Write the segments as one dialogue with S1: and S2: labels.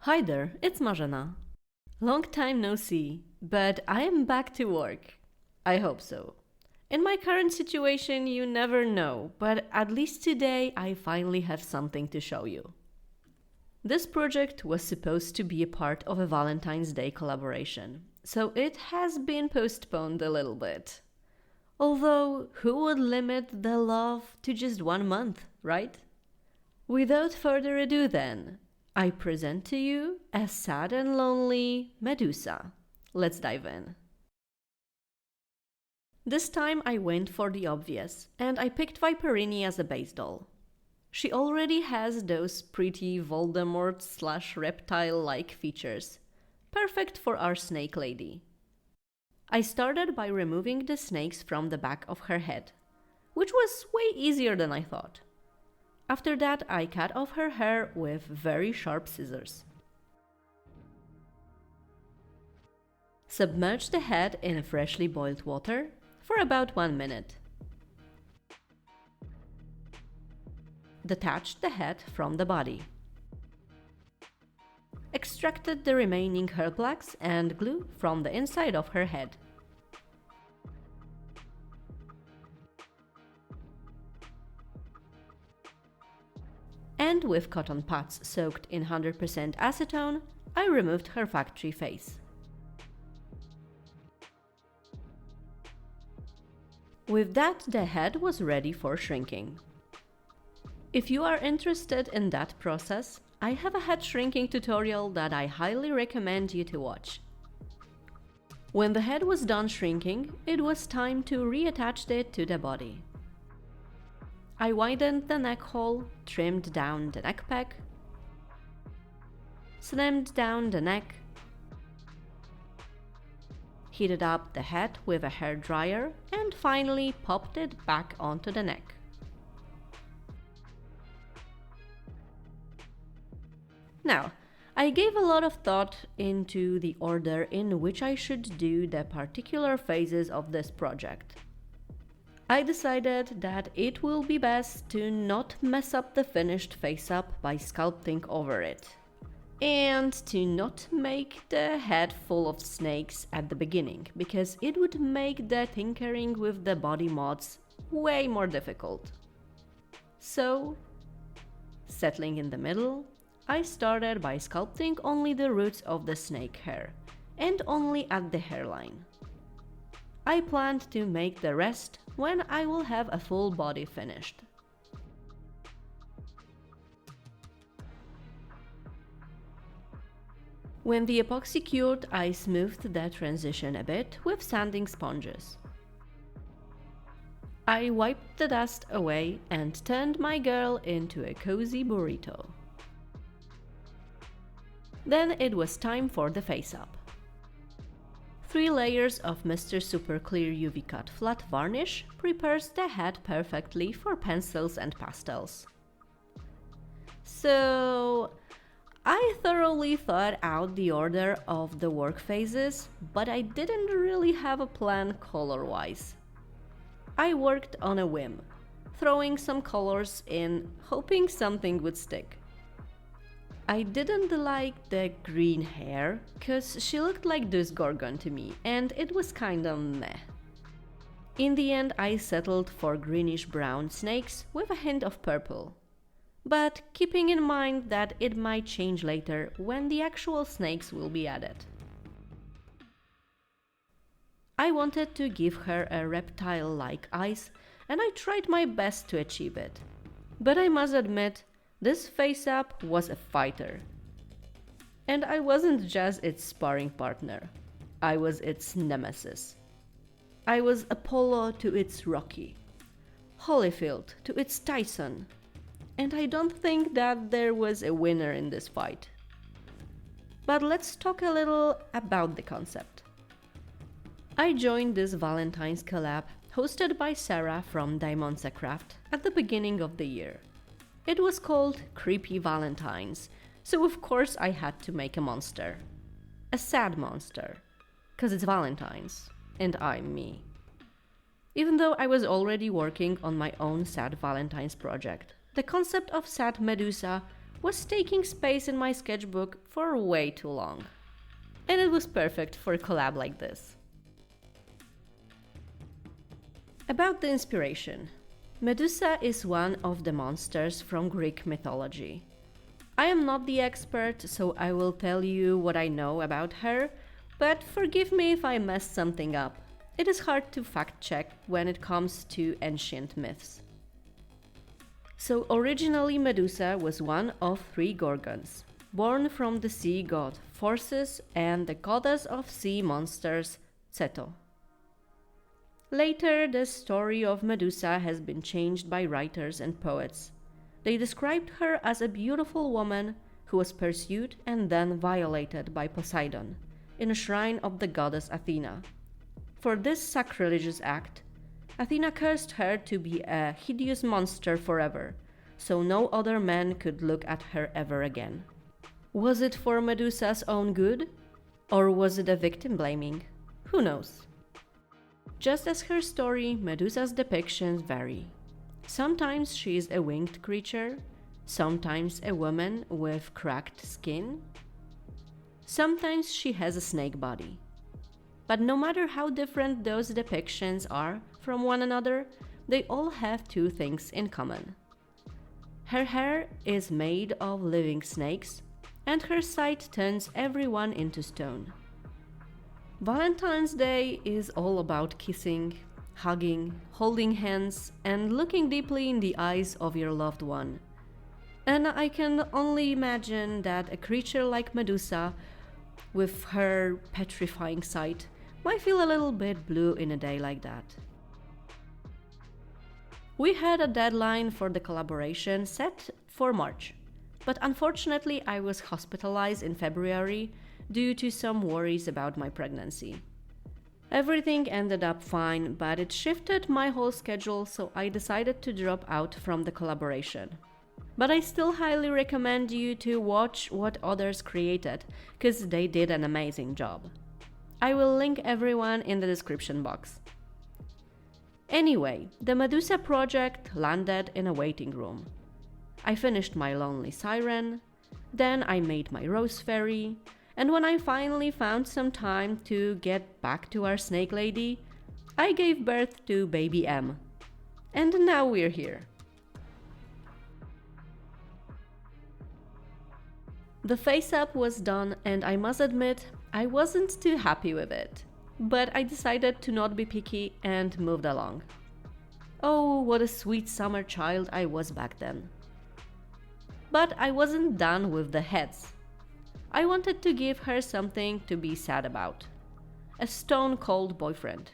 S1: Hi there, it's Marzena. Long time no see, but I am back to work. I hope so. In my current situation, you never know, but at least today I finally have something to show you. This project was supposed to be a part of a Valentine's Day collaboration, so it has been postponed a little bit. Although, who would limit the love to just 1 month, right? Without further ado then, I present to you a sad and lonely Medusa. Let's dive in. This time I went for the obvious, and I picked Viperini as a base doll. She already has those pretty Voldemort/reptile-like features, perfect for our snake lady. I started by removing the snakes from the back of her head, which was way easier than I thought. After that, I cut off her hair with very sharp scissors. Submerge the head in freshly boiled water for about 1 minute. Detached the head from the body. Extracted the remaining hair plaques and glue from the inside of her head. And with cotton pads soaked in 100% acetone, I removed her factory face. With that, the head was ready for shrinking. If you are interested in that process, I have a head shrinking tutorial that I highly recommend you to watch. When the head was done shrinking, it was time to reattach it to the body. I widened the neck hole, trimmed down the neck peg, slimmed down the neck, heated up the head with a hair dryer, and finally popped it back onto the neck. Now, I gave a lot of thought into the order in which I should do the particular phases of this project. I decided that it will be best to not mess up the finished face-up by sculpting over it, and to not make the head full of snakes at the beginning, because it would make the tinkering with the body mods way more difficult. So, settling in the middle, I started by sculpting only the roots of the snake hair, and only at the hairline. I planned to make the rest when I will have a full body finished. When the epoxy cured, I smoothed the transition a bit with sanding sponges. I wiped the dust away and turned my girl into a cozy burrito. Then it was time for the face-up. 3 layers of Mr. Super Clear UV Cut Flat Varnish prepares the head perfectly for pencils and pastels. So, I thoroughly thought out the order of the work phases, but I didn't really have a plan color-wise. I worked on a whim, throwing some colors in, hoping something would stick. I didn't like the green hair, cause she looked like this Gorgon to me, and it was kinda meh. In the end, I settled for greenish-brown snakes with a hint of purple, but keeping in mind that it might change later when the actual snakes will be added. I wanted to give her a reptile-like eyes, and I tried my best to achieve it. But I must admit, this face-up was a fighter. And I wasn't just its sparring partner, I was its nemesis. I was Apollo to its Rocky, Holyfield to its Tyson, and I don't think that there was a winner in this fight. But let's talk a little about the concept. I joined this Valentine's collab hosted by Sarah from DiamondzaCraft at the beginning of the year. It was called Creepy Valentines, so of course I had to make a monster. A sad monster. 'Cause it's Valentine's, and I'm me. Even though I was already working on my own sad Valentine's project, the concept of sad Medusa was taking space in my sketchbook for way too long. And it was perfect for a collab like this. About the inspiration. Medusa is one of the monsters from Greek mythology. I am not the expert, so I will tell you what I know about her, but forgive me if I mess something up. It is hard to fact-check when it comes to ancient myths. So originally Medusa was one of 3 Gorgons, born from the sea god Phorcys and the goddess of sea monsters Ceto. Later, the story of Medusa has been changed by writers and poets. They described her as a beautiful woman who was pursued and then violated by Poseidon in a shrine of the goddess Athena. For this sacrilegious act, Athena cursed her to be a hideous monster forever, so no other man could look at her ever again. Was it for Medusa's own good? Or was it a victim blaming? Who knows? Just as her story, Medusa's depictions vary. Sometimes she is a winged creature, sometimes a woman with cracked skin, sometimes she has a snake body. But no matter how different those depictions are from one another, they all have 2 things in common. Her hair is made of living snakes, and her sight turns everyone into stone. Valentine's Day is all about kissing, hugging, holding hands, and looking deeply in the eyes of your loved one. And I can only imagine that a creature like Medusa, with her petrifying sight, might feel a little bit blue in a day like that. We had a deadline for the collaboration set for March, but unfortunately I was hospitalized in February due to some worries about my pregnancy. Everything ended up fine, but it shifted my whole schedule, so I decided to drop out from the collaboration. But I still highly recommend you to watch what others created, cause they did an amazing job. I will link everyone in the description box. Anyway, the Medusa project landed in a waiting room. I finished my lonely siren, then I made my rose fairy, and when I finally found some time to get back to our snake lady, I gave birth to baby M. And now we're here. The face-up was done, and I must admit, I wasn't too happy with it. But I decided to not be picky and moved along. Oh, what a sweet summer child I was back then. But I wasn't done with the heads. I wanted to give her something to be sad about. A stone-cold boyfriend.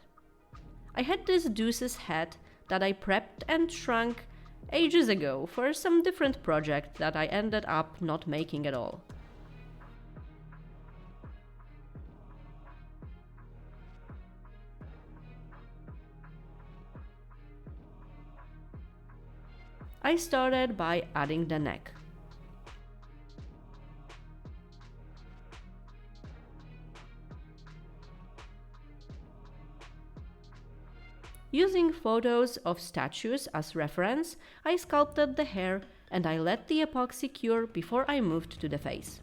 S1: I had this Deuce's head that I prepped and shrunk ages ago for some different project that I ended up not making at all. I started by adding the neck. Using photos of statues as reference, I sculpted the hair and I let the epoxy cure before I moved to the face.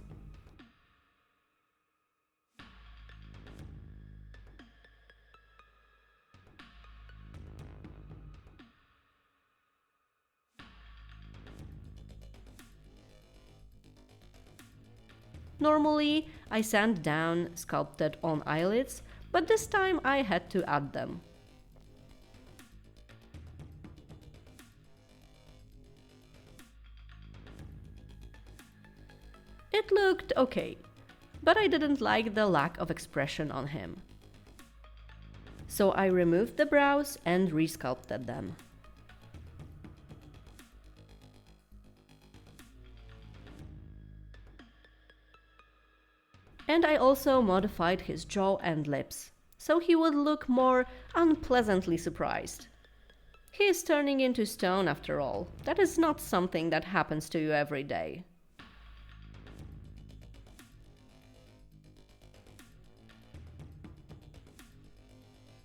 S1: Normally, I sand down sculpted on eyelids, but this time I had to add them. It looked okay, but I didn't like the lack of expression on him. So I removed the brows and resculpted them. And I also modified his jaw and lips, so he would look more unpleasantly surprised. He is turning into stone after all. That is not something that happens to you every day.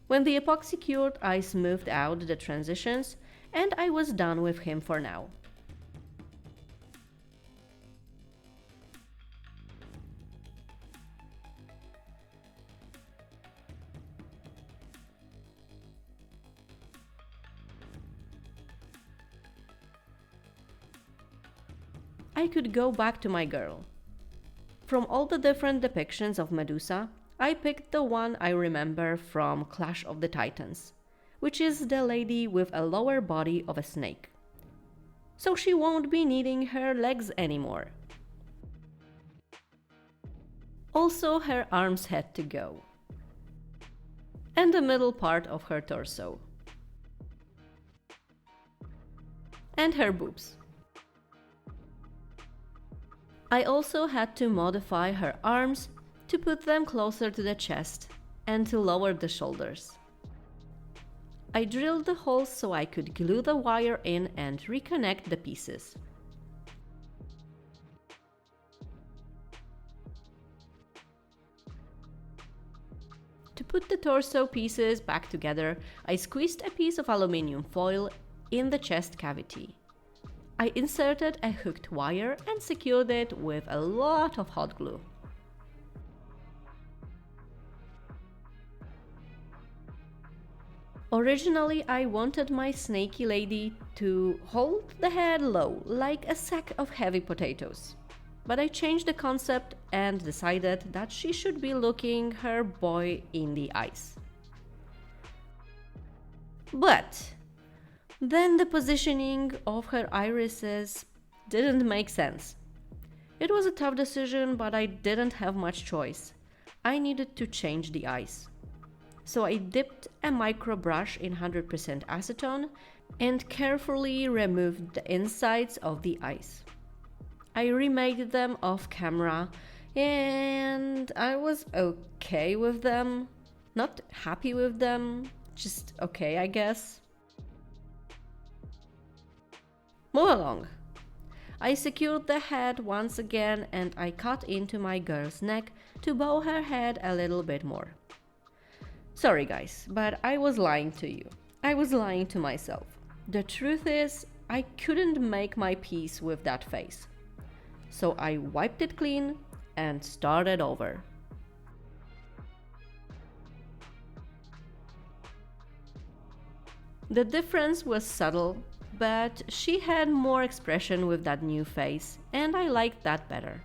S1: When the epoxy cured, I smoothed out the transitions and I was done with him for now. I could go back to my girl. From all the different depictions of Medusa, I picked the one I remember from Clash of the Titans, which is the lady with a lower body of a snake. So she won't be needing her legs anymore. Also, her arms had to go. And the middle part of her torso. And her boobs. I also had to modify her arms to put them closer to the chest and to lower the shoulders. I drilled the holes so I could glue the wire in and reconnect the pieces. To put the torso pieces back together, I squeezed a piece of aluminium foil in the chest cavity. I inserted a hooked wire and secured it with a lot of hot glue. Originally, I wanted my snaky lady to hold the head low, like a sack of heavy potatoes. But I changed the concept and decided that she should be looking her boy in the eyes. But then the positioning of her irises didn't make sense. It was a tough decision, but I didn't have much choice. I needed to change the eyes. So I dipped a micro brush in 100% acetone and carefully removed the insides of the eyes. I remade them off camera and I was okay with them. Not happy with them, just okay, I guess. Move along. I secured the head once again and I cut into my girl's neck to bow her head a little bit more. Sorry guys, but I was lying to you. I was lying to myself. The truth is, I couldn't make my peace with that face. So I wiped it clean and started over. The difference was subtle, but she had more expression with that new face, and I liked that better.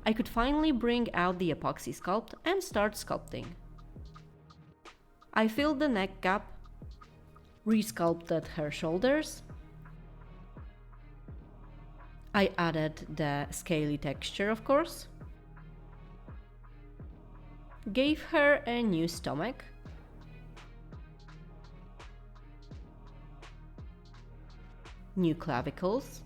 S1: I could finally bring out the epoxy sculpt and start sculpting. I filled the neck gap, resculpted her shoulders. I added the scaly texture, of course. Gave her a new stomach. New clavicles.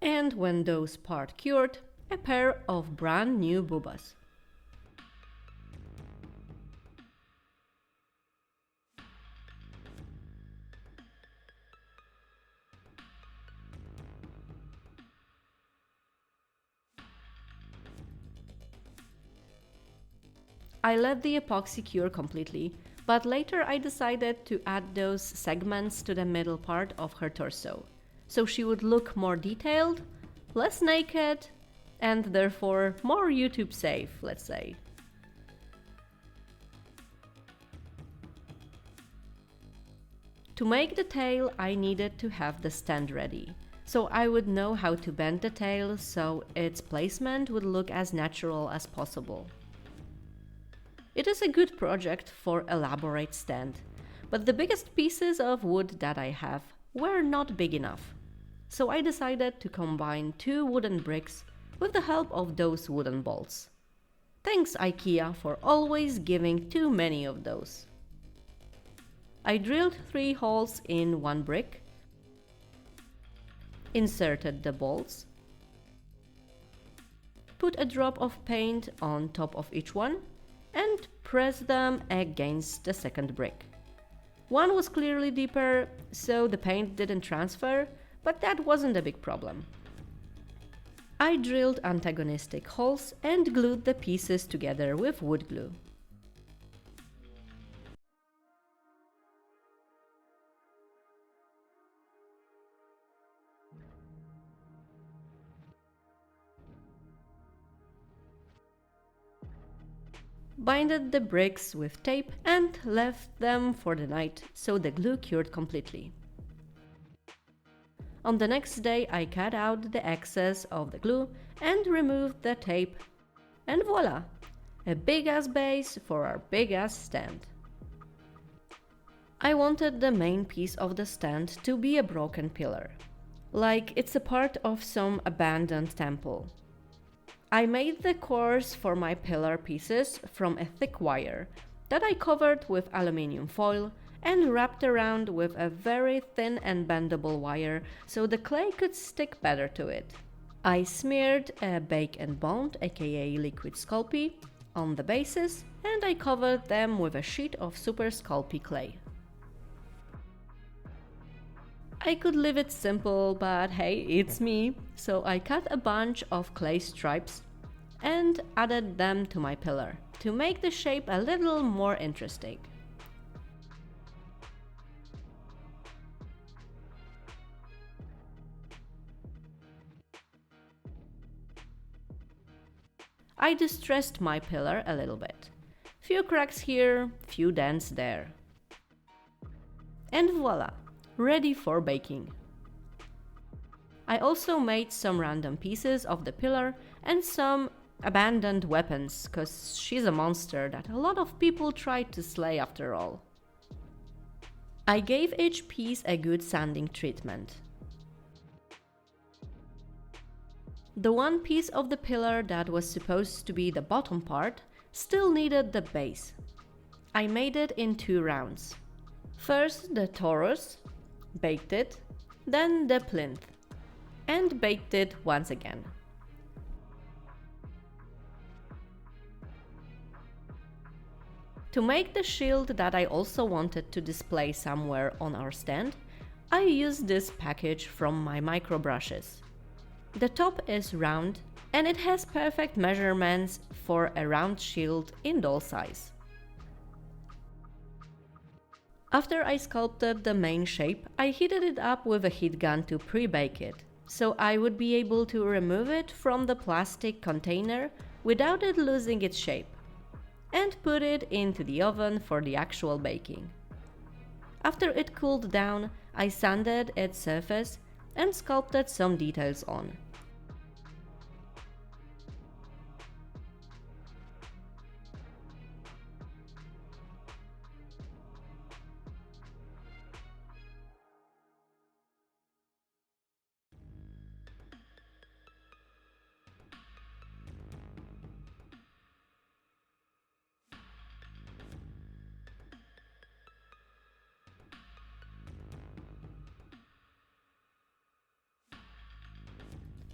S1: And when those parts cured, a pair of brand new boobas. I let the epoxy cure completely, but later I decided to add those segments to the middle part of her torso, so she would look more detailed, less naked, and therefore more YouTube safe, let's say. To make the tail, I needed to have the stand ready, so I would know how to bend the tail so its placement would look as natural as possible. It is a good project for elaborate stand, but the biggest pieces of wood that I have were not big enough. So I decided to combine 2 wooden bricks with the help of those wooden bolts. Thanks IKEA for always giving too many of those. I drilled 3 holes in 1 brick, inserted the bolts, put a drop of paint on top of each one, and press them against the second brick. One was clearly deeper, so the paint didn't transfer, but that wasn't a big problem. I drilled antagonistic holes and glued the pieces together with wood glue. binded the bricks with tape and left them for the night so the glue cured completely. On the next day I cut out the excess of the glue and removed the tape, and voila! A big ass base for our big ass stand. I wanted the main piece of the stand to be a broken pillar, like it's a part of some abandoned temple. I made the cores for my pillar pieces from a thick wire that I covered with aluminium foil and wrapped around with a very thin and bendable wire so the clay could stick better to it. I smeared a bake and bond, aka liquid Sculpey, on the bases, and I covered them with a sheet of super Sculpey clay. I could leave it simple, but hey, it's me, so I cut a bunch of clay stripes and added them to my pillar to make the shape a little more interesting. I distressed my pillar a little bit. Few cracks here, few dents there. And voila, ready for baking. I also made some random pieces of the pillar and some abandoned weapons, cause she's a monster that a lot of people tried to slay after all. I gave each piece a good sanding treatment. The one piece of the pillar that was supposed to be the bottom part still needed the base. I made it in 2 rounds. First the torus, baked it, then the plinth, and baked it once again. To make the shield that I also wanted to display somewhere on our stand, I used this package from my micro brushes. The top is round and it has perfect measurements for a round shield in doll size. After I sculpted the main shape, I heated it up with a heat gun to pre-bake it, so I would be able to remove it from the plastic container without it losing its shape, and put it into the oven for the actual baking. After it cooled down, I sanded its surface and sculpted some details on.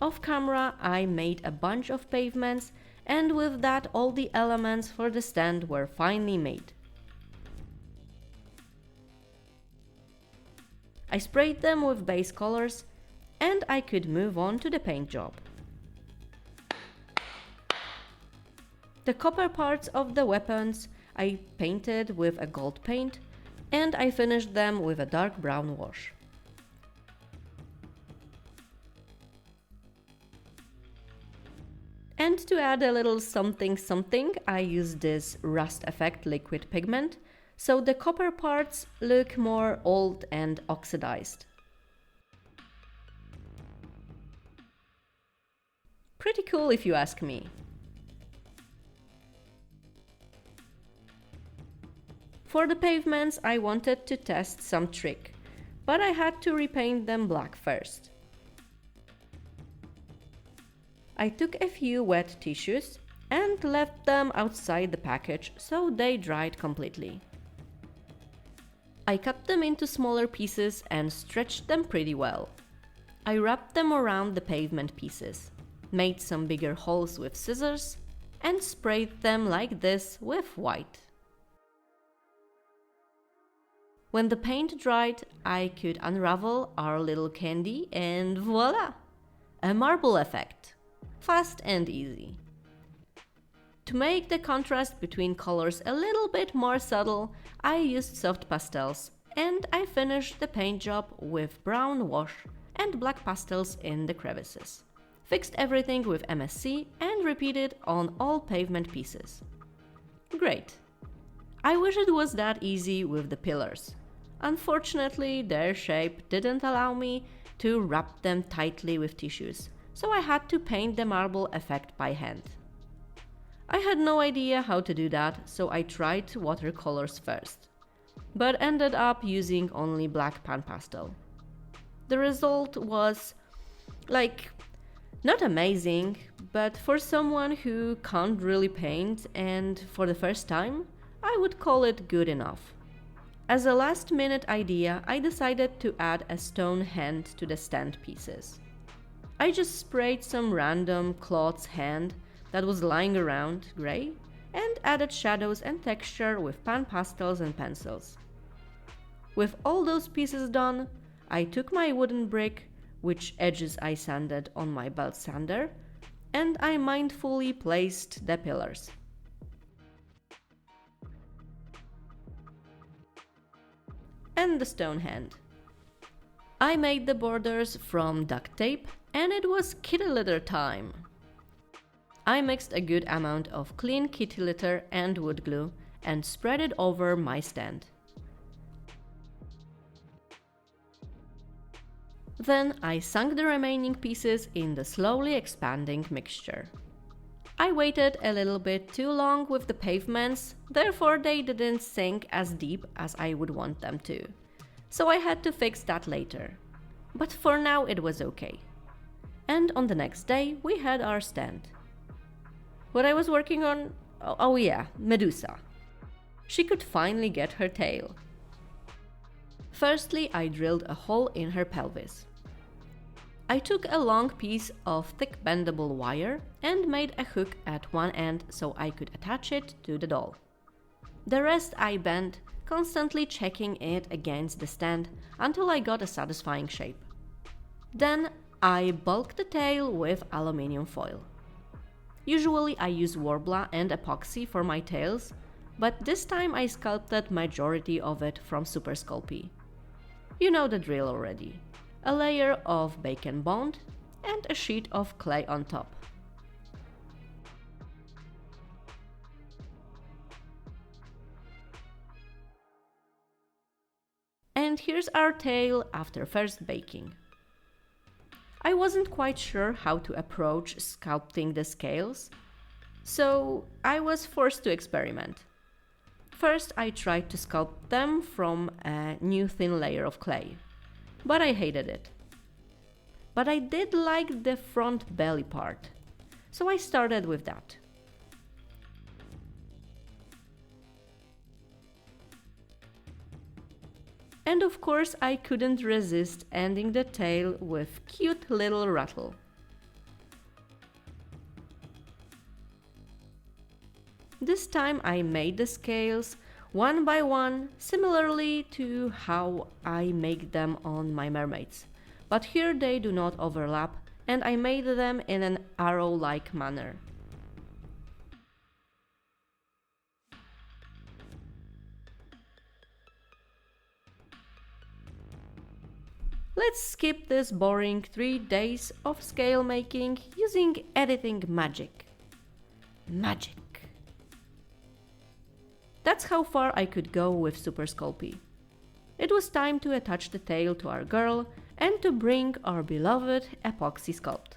S1: Off camera, I made a bunch of pavements, and with that all the elements for the stand were finally made. I sprayed them with base colors, and I could move on to the paint job. The copper parts of the weapons I painted with a gold paint, and I finished them with a dark brown wash. And to add a little something something, I used this rust effect liquid pigment, so the copper parts look more old and oxidized. Pretty cool if you ask me. For the pavements, I wanted to test some trick, but I had to repaint them black first. I took a few wet tissues and left them outside the package so they dried completely. I cut them into smaller pieces and stretched them pretty well. I wrapped them around the pavement pieces, made some bigger holes with scissors, and sprayed them like this with white. When the paint dried, I could unravel our little candy and voila! A marble effect. Fast and easy. To make the contrast between colors a little bit more subtle, I used soft pastels, and I finished the paint job with brown wash and black pastels in the crevices. Fixed everything with MSC and repeated on all pavement pieces. Great. I wish it was that easy with the pillars. Unfortunately, their shape didn't allow me to wrap them tightly with tissues, so I had to paint the marble effect by hand. I had no idea how to do that, so I tried watercolors first, but ended up using only black pan pastel. The result was, not amazing, but for someone who can't really paint and for the first time, I would call it good enough. As a last-minute idea, I decided to add a stone hand to the stand pieces. I just sprayed some random cloth's hand that was lying around grey and added shadows and texture with pan pastels and pencils. With all those pieces done, I took my wooden brick, which edges I sanded on my belt sander, and I mindfully placed the pillars. And the stone hand. I made the borders from duct tape and it was kitty litter time. I mixed a good amount of clean kitty litter and wood glue and spread it over my stand. Then I sunk the remaining pieces in the slowly expanding mixture. I waited a little bit too long with the pavements, therefore they didn't sink as deep as I would want them to. So I had to fix that later. But for now it was okay. And on the next day we had our stand. What I was working on? Oh yeah, Medusa. She could finally get her tail. Firstly, I drilled a hole in her pelvis. I took a long piece of thick bendable wire and made a hook at one end so I could attach it to the doll. The rest I bent, constantly checking it against the stand until I got a satisfying shape. Then I bulked the tail with aluminium foil. Usually I use Worbla and epoxy for my tails, but this time I sculpted majority of it from Super Sculpey. You know the drill already. A layer of bacon bond and a sheet of clay on top. And here's our tail after first baking. I wasn't quite sure how to approach sculpting the scales, so I was forced to experiment. First, I tried to sculpt them from a new thin layer of clay, but I hated it. But I did like the front belly part, so I started with that. And of course, I couldn't resist ending the tail with cute little rattle. This time I made the scales one by one, similarly to how I make them on my mermaids. But here they do not overlap and I made them in an arrow-like manner. Let's skip this boring 3 days of scale making using editing magic. Magic. That's how far I could go with Super Sculpey. It was time to attach the tail to our girl and to bring our beloved epoxy sculpt.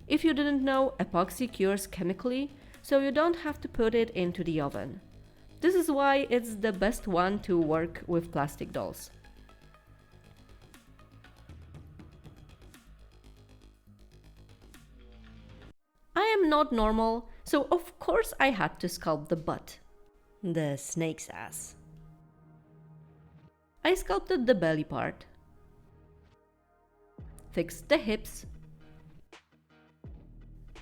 S1: If you didn't know, epoxy cures chemically, so you don't have to put it into the oven. This is why it's the best one to work with plastic dolls. I am not normal, so of course I had to sculpt the butt. The snake's ass. I sculpted the belly part, fixed the hips,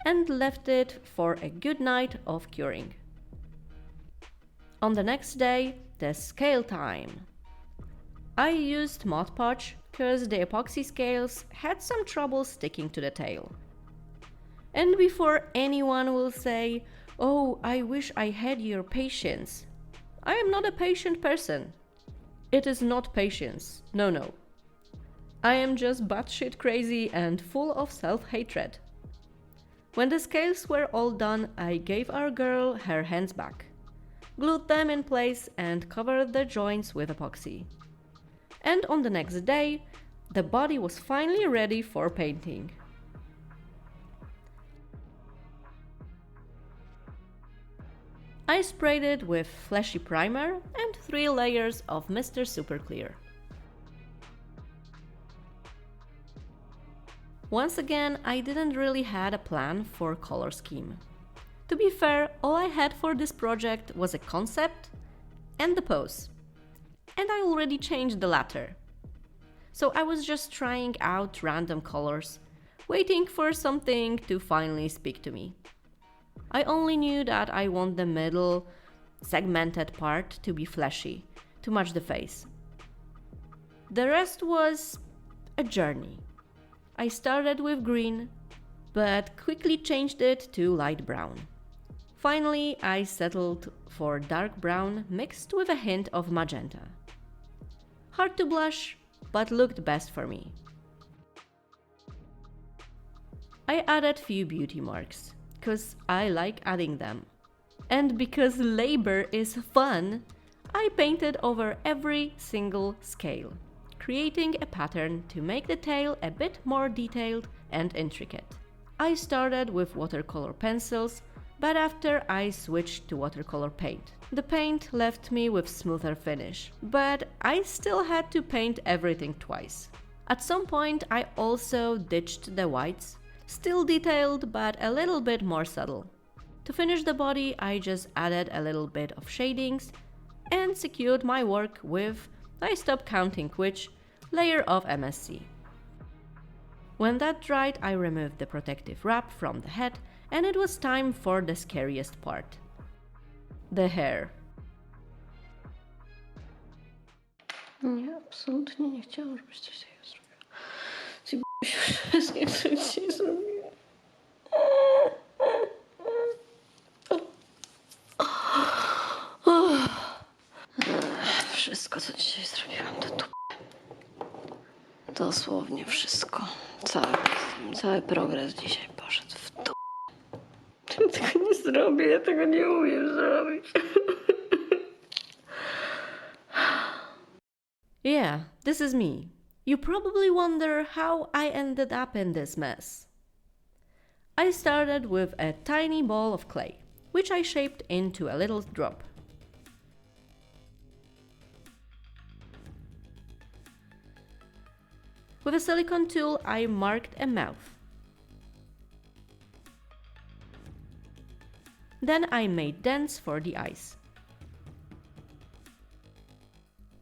S1: and left it for a good night of curing. On the next day, the scale time. I used Mod Podge because the epoxy scales had some trouble sticking to the tail. And before anyone will say, "Oh, I wish I had your patience," I am not a patient person. It is not patience, no. I am just batshit crazy and full of self-hatred. When the scales were all done, I gave our girl her hands back. glued them in place and covered the joints with epoxy. And on the next day, the body was finally ready for painting. I sprayed it with fleshy primer and 3 layers of Mr. Super Clear. Once again, I didn't really had a plan for color scheme. To be fair, all I had for this project was a concept and the pose. And I already changed the latter. So I was just trying out random colors, waiting for something to finally speak to me. I only knew that I want the middle, segmented part to be fleshy, to match the face. The rest was a journey. I started with green, but quickly changed it to light brown. Finally, I settled for dark brown mixed with a hint of magenta. Hard to blush, but looked best for me. I added few beauty marks, cause I like adding them. And because labor is fun, I painted over every single scale, creating a pattern to make the tail a bit more detailed and intricate. I started with watercolor pencils, but after I switched to watercolor paint. The paint left me with smoother finish, but I still had to paint everything twice. At some point I also ditched the whites, still detailed but a little bit more subtle. To finish the body, I just added a little bit of shadings and secured my work with, I stopped counting which, layer of MSC. When that dried, I removed the protective wrap from the head and it was time for the scariest part. The hair.
S2: Nie, absolutnie nie chciałam, żebyś coś takiego zrobiła. Zjebałeś wszystkie, co dzisiaj zrobiła. Wszystko, co dzisiaj zrobiłam, to tu. Dosłownie wszystko. Cały progres dzisiaj poszedł w dół. Ja tego nie zrobię, ja tego nie umiem zrobić.
S1: Yeah, this is me. You probably wonder how I ended up in this mess. I started with a tiny ball of clay, which I shaped into a little drop. With a silicone tool, I marked a mouth. Then I made dents for the eyes.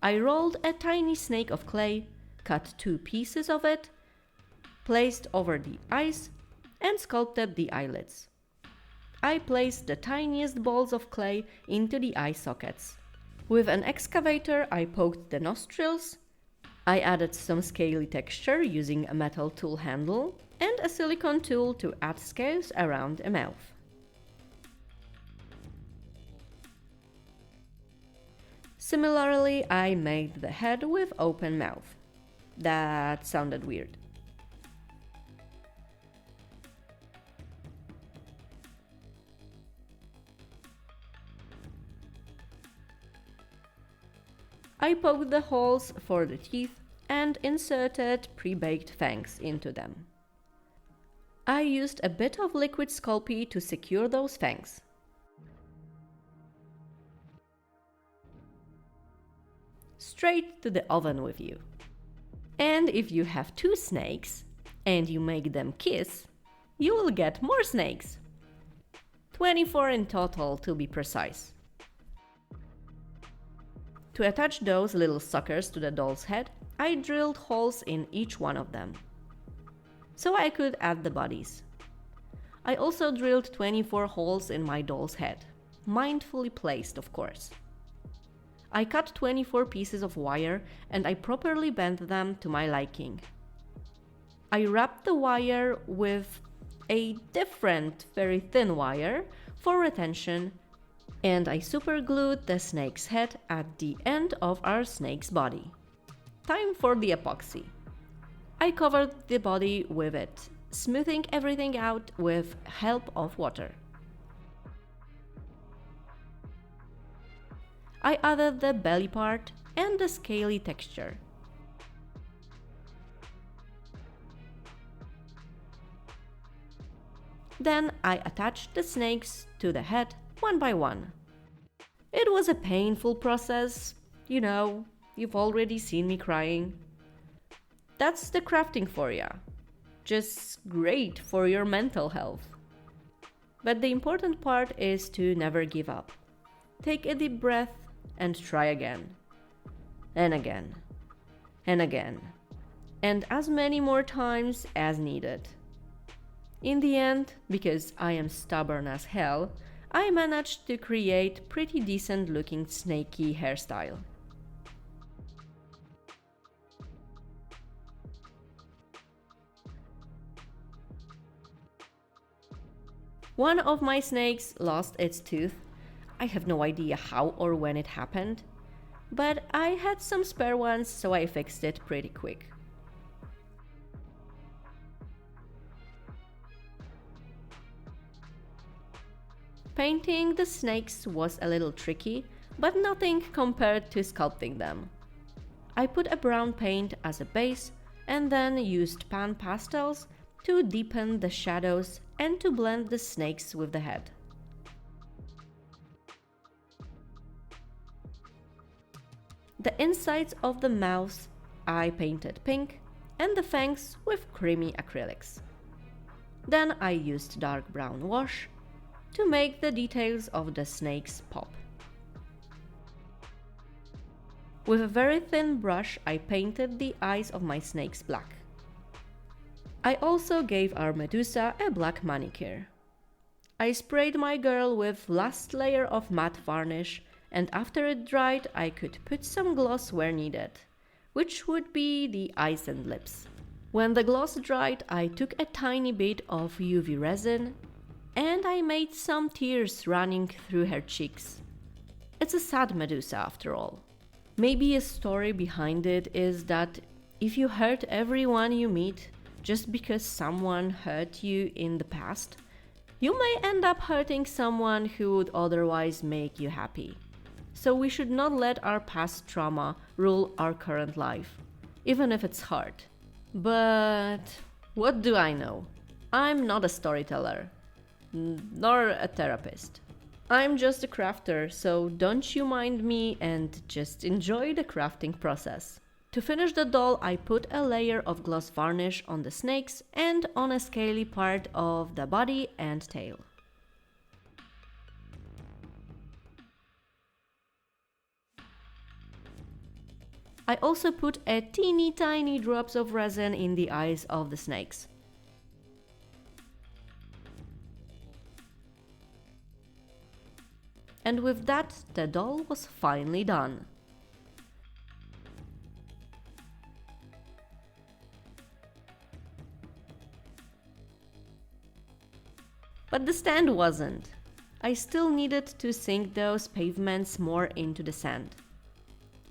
S1: I rolled a tiny snake of clay, cut 2 pieces of it, placed over the eyes, and sculpted the eyelids. I placed the tiniest balls of clay into the eye sockets. With an excavator, I poked the nostrils. I added some scaly texture using a metal tool handle and a silicone tool to add scales around a mouth. Similarly, I made the head with open mouth. That sounded weird. I poked the holes for the teeth and inserted pre-baked fangs into them. I used a bit of liquid Sculpey to secure those fangs. Straight to the oven with you. And if you have 2 snakes and you make them kiss, you will get more snakes. 24 in total to be precise. To attach those little suckers to the doll's head, I drilled holes in each one of them, so I could add the bodies. I also drilled 24 holes in my doll's head, mindfully placed, of course. I cut 24 pieces of wire and I properly bent them to my liking. I wrapped the wire with a different, very thin wire for retention, and I superglued the snake's head at the end of our snake's body. Time for the epoxy. I covered the body with it, smoothing everything out with help of water. I added the belly part and the scaly texture. Then I attached the snakes to the head one by one. It was a painful process, you know, you've already seen me crying. That's the crafting for ya. Just great for your mental health. But the important part is to never give up. Take a deep breath and try again. And again. And again. And as many more times as needed. In the end, because I am stubborn as hell, I managed to create pretty decent looking snaky hairstyle. One of my snakes lost its tooth. I have no idea how or when it happened, but I had some spare ones, so I fixed it pretty quick. Painting the snakes was a little tricky, but nothing compared to sculpting them. I put a brown paint as a base and then used pan pastels to deepen the shadows and to blend the snakes with the head. The insides of the mouths I painted pink and the fangs with creamy acrylics. Then I used dark brown wash to make the details of the snakes pop. With a very thin brush, I painted the eyes of my snakes black. I also gave our Medusa a black manicure. I sprayed my girl with last layer of matte varnish, and after it dried, I could put some gloss where needed, which would be the eyes and lips. When the gloss dried, I took a tiny bit of UV resin and I made some tears running through her cheeks. It's a sad Medusa after all. Maybe a story behind it is that if you hurt everyone you meet just because someone hurt you in the past, you may end up hurting someone who would otherwise make you happy. So we should not let our past trauma rule our current life, even if it's hard. But what do I know? I'm not a storyteller. Nor a therapist. I'm just a crafter, so don't you mind me and just enjoy the crafting process. To finish the doll, I put a layer of gloss varnish on the snakes and on a scaly part of the body and tail. I also put a teeny tiny drops of resin in the eyes of the snakes. And with that, the doll was finally done. But the stand wasn't. I still needed to sink those pavements more into the sand.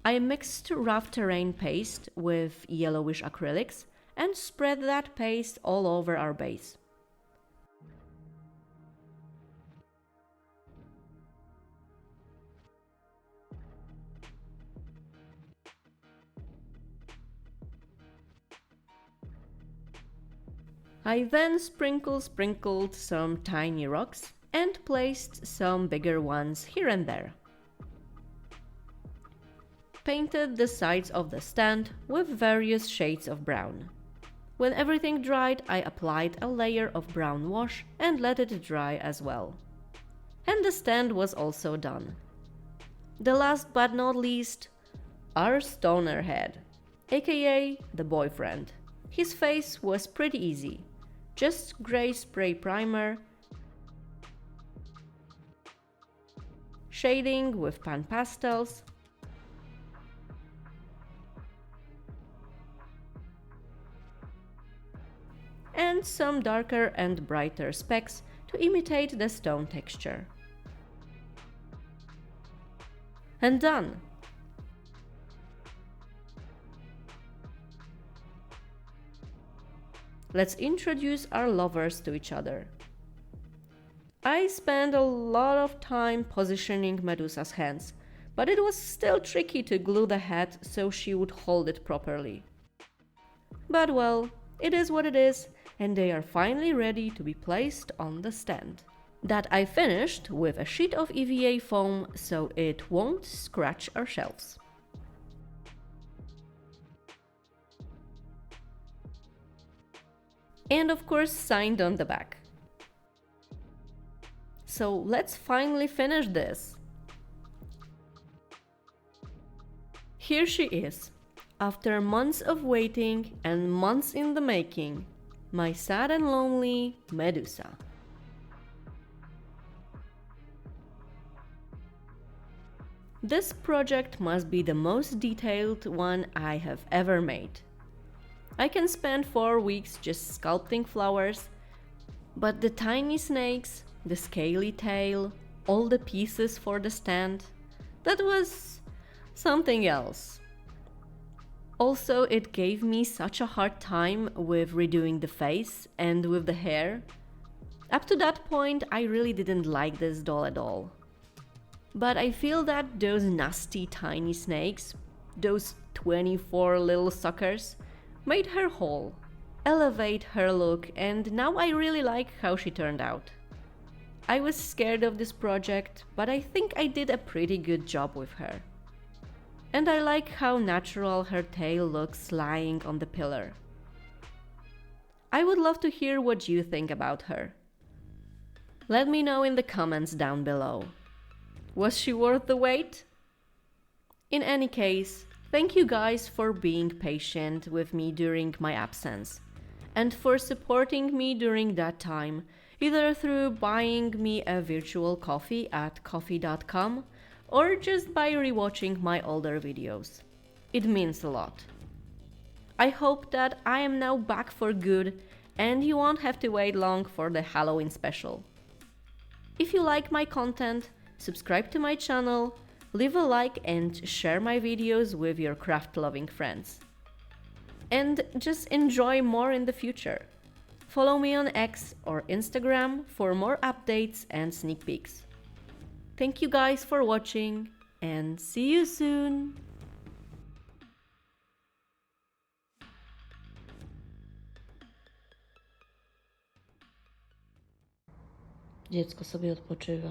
S1: I mixed rough terrain paste with yellowish acrylics and spread that paste all over our base. I then sprinkled some tiny rocks and placed some bigger ones here and there. Painted the sides of the stand with various shades of brown. When everything dried, I applied a layer of brown wash and let it dry as well. And the stand was also done. The last but not least, our stoner head, aka the boyfriend. His face was pretty easy. Just grey spray primer, shading with pan pastels, and some darker and brighter specks to imitate the stone texture. And done! Let's introduce our lovers to each other. I spent a lot of time positioning Medusa's hands, but it was still tricky to glue the head so she would hold it properly. But well, it is what it is, and they are finally ready to be placed on the stand. That I finished with a sheet of EVA foam so it won't scratch our shelves. And of course signed on the back. So let's finally finish this. Here she is, after months of waiting and months in the making, my sad and lonely Medusa. This project must be the most detailed one I have ever made. I can spend 4 weeks just sculpting flowers, but the tiny snakes, the scaly tail, all the pieces for the stand, that was something else. Also, it gave me such a hard time with redoing the face and with the hair. Up to that point, I really didn't like this doll at all. But I feel that those nasty tiny snakes, those 24 little suckers, made her whole, elevate her look, and now I really like how she turned out. I was scared of this project, but I think I did a pretty good job with her. And I like how natural her tail looks lying on the pillar. I would love to hear what you think about her. Let me know in the comments down below. Was she worth the wait? In any case, thank you guys for being patient with me during my absence, and for supporting me during that time, either through buying me a virtual coffee at ko-fi.com or just by rewatching my older videos. It means a lot. I hope that I am now back for good and you won't have to wait long for the Halloween special. If you like my content, subscribe to my channel, leave a like and share my videos with your craft-loving friends. And just enjoy more in the future. Follow me on X or Instagram for more updates and sneak peeks. Thank you guys for watching and see you soon!
S2: Dziecko sobie odpoczywa.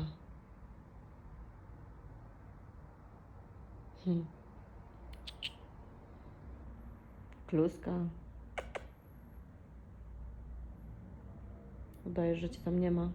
S2: Kluska. Udajesz, że cię tam nie ma.